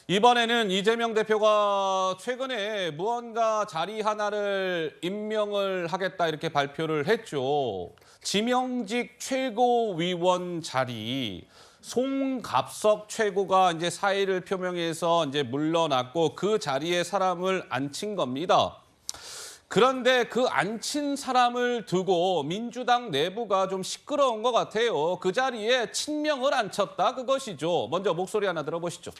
이번에는 이재명 대표가 최근에 무언가 자리 하나를 임명을 하겠다 이렇게 발표를 했죠. 지명직 최고위원 자리. 송갑석 최고가 이제 사의를 표명해서 이제 물러났고 그 자리에 사람을 앉힌 겁니다. 그런데 그 앉힌 사람을 두고 민주당 내부가 좀 시끄러운 것 같아요. 그 자리에 친명을 앉혔다 그것이죠. 먼저 목소리 하나 들어보시죠.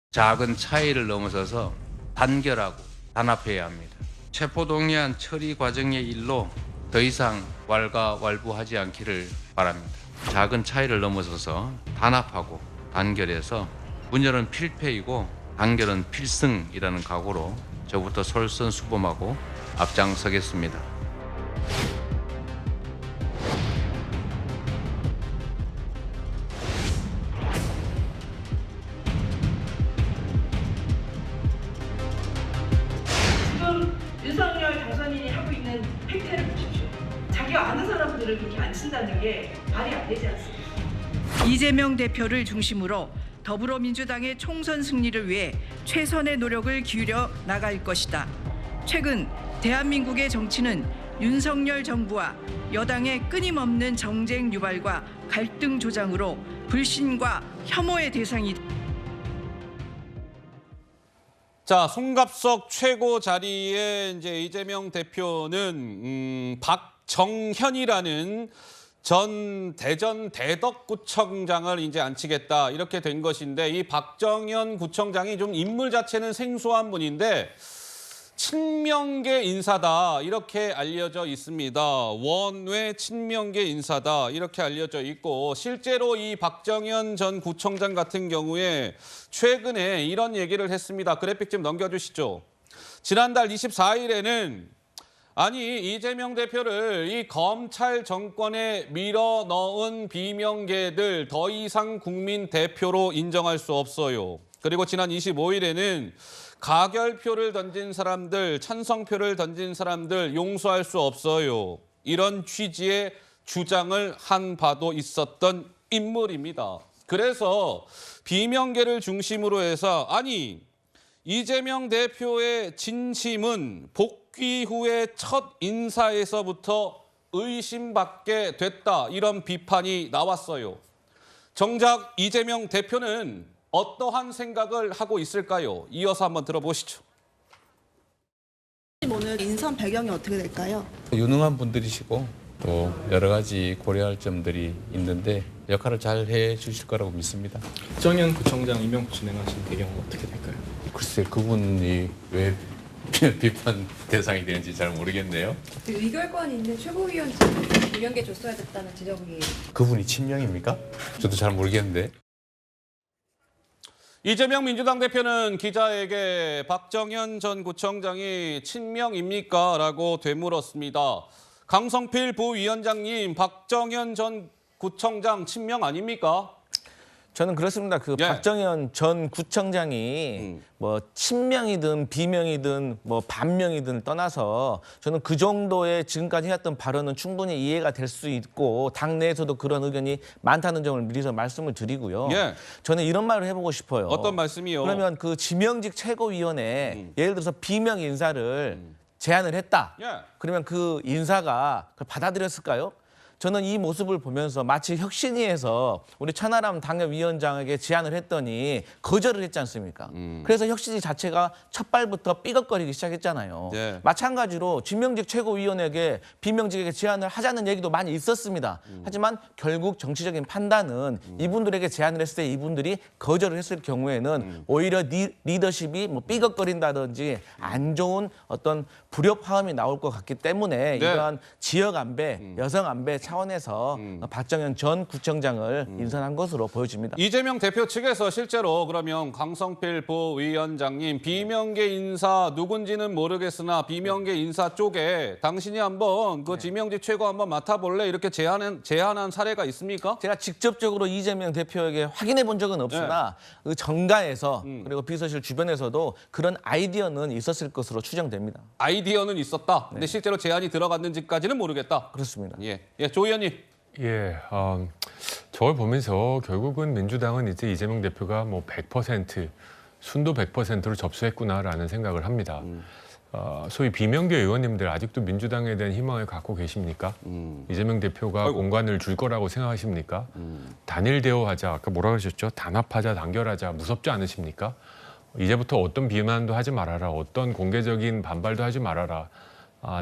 작은 차이를 넘어서서 단결하고 단합해야 합니다. 체포동의안 처리 과정의 일로 더 이상 왈가왈부하지 않기를 바랍니다. 작은 차이를 넘어서서 단합하고 단결해서 분열은 필패이고 단결은 필승이라는 각오로 저부터 솔선수범하고 앞장서겠습니다. 지금 윤석열 당선인이 하고 있는 행태를 보십시오. 자기가 아는 사람들을 그렇게 안 친다는 게 말이 안 되지 않습니까? 이재명 대표를 중심으로 더불어민주당의 총선 승리를 위해 최선의 노력을 기울여 나갈 것이다. 최근 대한민국의 정치는 윤석열 정부와 여당의 끊임없는 정쟁 유발과 갈등 조장으로 불신과 혐오의 대상이 자, 송갑석 최고 자리에 이제 이재명 대표는 박정현이라는 전 대전 대덕구청장을 이제 앉히겠다 이렇게 된 것인데 이 박정현 구청장이 좀 인물 자체는 생소한 분인데 친명계 인사다 이렇게 알려져 있습니다. 원외 친명계 인사다 이렇게 알려져 있고 실제로 이 박정현 전 구청장 같은 경우에 최근에 이런 얘기를 했습니다. 그래픽 좀 넘겨주시죠. 지난달 24일에는 아니 이재명 대표를 이 검찰 정권에 밀어넣은 비명계들 더 이상 국민 대표로 인정할 수 없어요. 그리고 지난 25일에는 가결표를 던진 사람들, 찬성표를 던진 사람들 용서할 수 없어요. 이런 취지의 주장을 한 바도 있었던 인물입니다. 그래서 비명계를 중심으로 해서 아니 이재명 대표의 진심은 복귀 후의 첫 인사에서부터 의심받게 됐다. 이런 비판이 나왔어요. 정작 이재명 대표는 어떠한 생각을 하고 있을까요? 이어서 한번 들어보시죠. 오늘 인선 배경이 어떻게 될까요? 유능한 분들이시고 또 여러 가지 고려할 점들이 있는데 역할을 잘 해주실 거라고 믿습니다. 박정현 구청장 임명 진행하신 배경은 어떻게 될까요? 글쎄 그분이 왜 비판 대상이 되는지 잘 모르겠네요. 의결권 있는 최고위원 임명계 줬어야 됐다는 지적이. 그분이 친명입니까? 저도 잘 모르겠는데. 이재명 민주당 대표는 기자에게 박정현 전 구청장이 친명입니까? 라고 되물었습니다. 강성필 부위원장님, 박정현 전 구청장 친명 아닙니까? 저는 그렇습니다. 그 예. 박정현 전 구청장이 뭐 친명이든 비명이든 뭐 반명이든 떠나서 저는 그 정도의 지금까지 해왔던 발언은 충분히 이해가 될 수 있고 당내에서도 그런 의견이 많다는 점을 미리서 말씀을 드리고요. 예. 저는 이런 말을 해보고 싶어요. 어떤 말씀이요? 그러면 그 지명직 최고위원회 예를 들어서 비명 인사를 제안을 했다. 예. 그러면 그 인사가 그걸 받아들였을까요? 저는 이 모습을 보면서 마치 혁신위에서 우리 천하람 당협위원장에게 제안을 했더니 거절을 했지 않습니까? 그래서 혁신위 자체가 첫 발부터 삐걱거리기 시작했잖아요. 네. 마찬가지로 지명직 최고위원에게 비명직에게 제안을 하자는 얘기도 많이 있었습니다. 하지만 결국 정치적인 판단은 이분들에게 제안을 했을 때 이분들이 거절을 했을 경우에는 오히려 리더십이 뭐 삐걱거린다든지 안 좋은 어떤 불협화음이 나올 것 같기 때문에 네. 이러한 지역 안배, 여성 안배 차원에서 박정현 전 구청장을 인선한 것으로 보여집니다. 이재명 대표 측에서 실제로 그러면 강성필 부위원장님 비명계 인사 누군지는 모르겠으나 비명계 인사 쪽에 당신이 한번 그 지명직 최고 한번 맡아볼래 이렇게 제안한 사례가 있습니까? 제가 직접적으로 이재명 대표에게 확인해 본 적은 없으나 그 정가에서 그리고 비서실 주변에서도 그런 아이디어는 있었을 것으로 추정됩니다. 아이디어는 있었다. 근데 실제로 제안이 들어갔는지까지는 모르겠다. 그렇습니다. 예, 조 의원님. 예, 저걸 보면서 결국은 민주당은 이제 이재명 대표가 뭐 100%, 순도 100%로 접수했구나라는 생각을 합니다. 소위 비명계 의원님들 아직도 민주당에 대한 희망을 갖고 계십니까? 이재명 대표가 공간을 줄 거라고 생각하십니까? 단일 대우하자, 아까 뭐라 그러셨죠? 단합하자, 단결하자, 무섭지 않으십니까? 이제부터 어떤 비난도 하지 말아라, 어떤 공개적인 반발도 하지 말아라.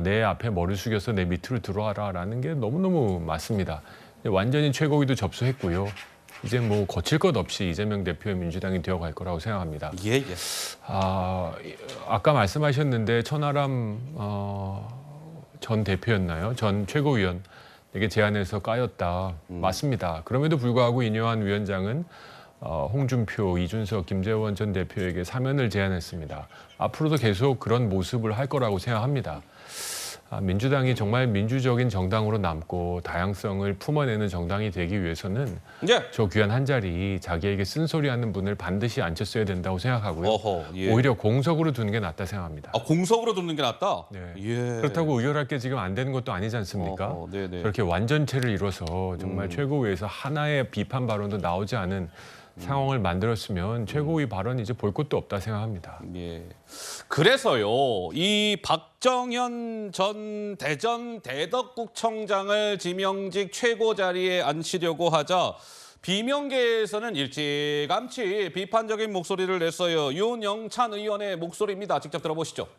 내 앞에 머리 숙여서 내 밑으로 들어와라라는 게 너무너무 맞습니다. 완전히 최고위도 접수했고요. 이제 뭐 거칠 것 없이 이재명 대표의 민주당이 되어갈 거라고 생각합니다. 예. 아까 말씀하셨는데 천하람 전 대표였나요? 전 최고위원에게 제안해서 까였다. 맞습니다. 그럼에도 불구하고 인요한 위원장은 홍준표, 이준석, 김재원 전 대표에게 사면을 제안했습니다. 앞으로도 계속 그런 모습을 할 거라고 생각합니다. 민주당이 정말 민주적인 정당으로 남고 다양성을 품어내는 정당이 되기 위해서는 저 귀한 한 자리 자기에게 쓴소리하는 분을 반드시 앉혔어야 된다고 생각하고요. 오히려 공석으로 두는 게 낫다 생각합니다. 공석으로 두는 게 낫다? 네. 예. 그렇다고 의결할 게 지금 안 되는 것도 아니지 않습니까? 저렇게 완전체를 이뤄서 정말 최고위에서 하나의 비판 발언도 나오지 않은 상황을 만들었으면 최고위 발언 이제 볼 것도 없다 생각합니다. 예. 그래서요, 이 박정현 전 대전 대덕구청장을 지명직 최고 자리에 앉히려고 하자 비명계에서는 일찌감치 비판적인 목소리를 냈어요. 윤영찬 의원의 목소리입니다. 직접 들어보시죠.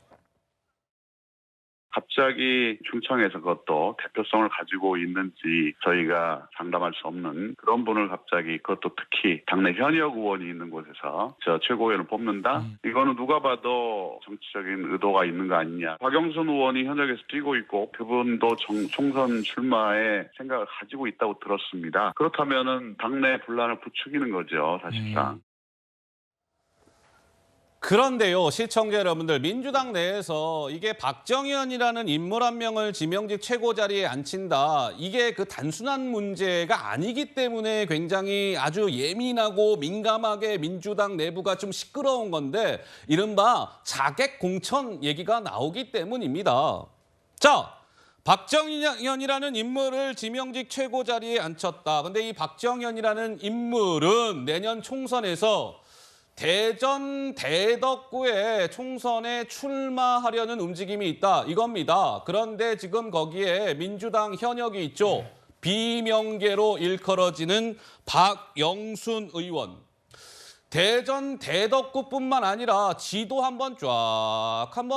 갑자기 충청에서 그것도 대표성을 가지고 있는지 저희가 장담할 수 없는 그런 분을 갑자기 그것도 특히 당내 현역 의원이 있는 곳에서 저 최고위원을 뽑는다? 이거는 누가 봐도 정치적인 의도가 있는 거 아니냐. 박영선 의원이 현역에서 뛰고 있고 그분도 총선 출마에 생각을 가지고 있다고 들었습니다. 그렇다면은 당내 분란을 부추기는 거죠, 사실상. 그런데요, 시청자 여러분들, 민주당 내에서 이게 박정현이라는 인물 한 명을 지명직 최고 자리에 앉힌다. 이게 그 단순한 문제가 아니기 때문에 굉장히 아주 예민하고 민감하게 민주당 내부가 좀 시끄러운 건데 이른바 자객 공천 얘기가 나오기 때문입니다. 자, 박정현이라는 인물을 지명직 최고 자리에 앉혔다. 근데 이 박정현이라는 인물은 내년 총선에서 대전 대덕구에 총선에 출마하려는 움직임이 있다. 이겁니다. 그런데 지금 거기에 민주당 현역이 있죠. 비명계로 일컬어지는 박영순 의원. 대전 대덕구뿐만 아니라 지도 한번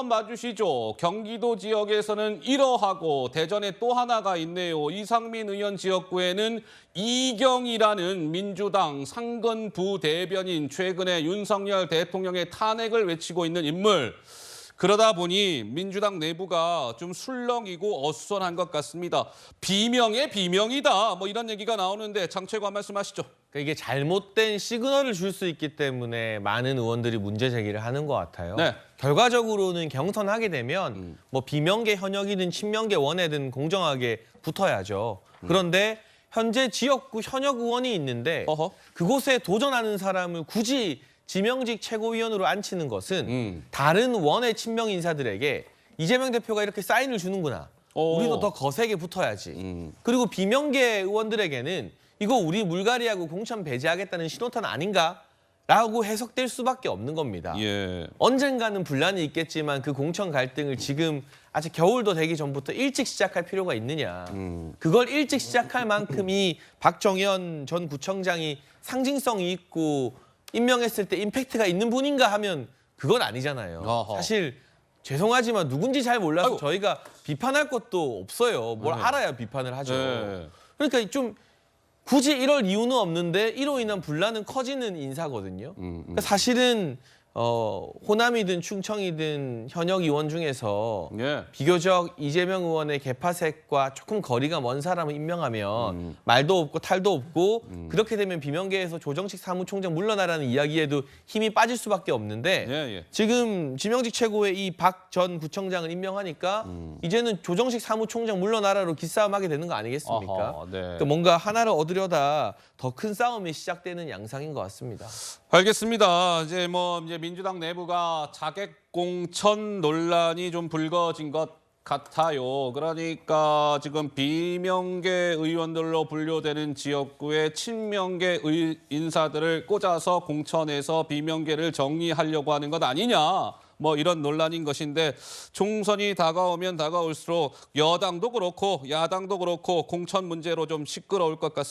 봐주시죠. 경기도 지역에서는 이러하고 대전에 또 하나가 있네요. 이상민 의원 지역구에는 이경이라는 민주당 상근 부대변인, 최근에 윤석열 대통령의 탄핵을 외치고 있는 인물. 그러다 보니 민주당 내부가 좀 술렁이고 어수선한 것 같습니다. 비명의 비명이다. 뭐 이런 얘기가 나오는데 장최관 말씀하시죠. 이게 잘못된 시그널을 줄 수 있기 때문에 많은 의원들이 문제 제기를 하는 것 같아요. 네. 결과적으로는 경선하게 되면 뭐 비명계 현역이든 친명계 원회든 공정하게 붙어야죠. 그런데 현재 지역구 현역 의원이 있는데 그곳에 도전하는 사람을 굳이 지명직 최고위원으로 앉히는 것은 다른 원외 친명 인사들에게 이재명 대표가 이렇게 사인을 주는구나. 우리도 더 거세게 붙어야지. 그리고 비명계 의원들에게는 이거 우리 물갈이하고 공천 배제하겠다는 신호탄 아닌가? 라고 해석될 수밖에 없는 겁니다. 예. 언젠가는 분란이 있겠지만 그 공천 갈등을 지금 아직 겨울도 되기 전부터 일찍 시작할 필요가 있느냐. 그걸 일찍 시작할 만큼 이 박정현 전 구청장이 상징성이 있고 임명했을 때 임팩트가 있는 분인가 하면 그건 아니잖아요. 사실 죄송하지만 누군지 잘 몰라서 저희가 비판할 것도 없어요. 뭘 알아야 비판을 하죠. 그러니까 좀 굳이 이럴 이유는 없는데 이로 인한 분란은 커지는 인사거든요. 그러니까 사실은 호남이든 충청이든 현역 의원 중에서 비교적 이재명 의원의 개파색과 조금 거리가 먼 사람을 임명하면 말도 없고 탈도 없고 그렇게 되면 비명계에서 조정식 사무총장 물러나라는 이야기에도 힘이 빠질 수밖에 없는데 지금 지명직 최고의 이 박 전 구청장을 임명하니까 이제는 조정식 사무총장 물러나라로 기싸움하게 되는 거 아니겠습니까? 그러니까 뭔가 하나를 얻으려다 더 큰 싸움이 시작되는 양상인 것 같습니다. 알겠습니다. 이제 민주당 내부가 자객 공천 논란이 좀 불거진 것 같아요. 그러니까 지금 비명계 의원들로 분류되는 지역구에 친명계 인사들을 꽂아서 공천해서 비명계를 정리하려고 하는 것 아니냐. 뭐 이런 논란인 것인데 총선이 다가오면 다가올수록 여당도 그렇고 야당도 그렇고 공천 문제로 좀 시끄러울 것 같습니다.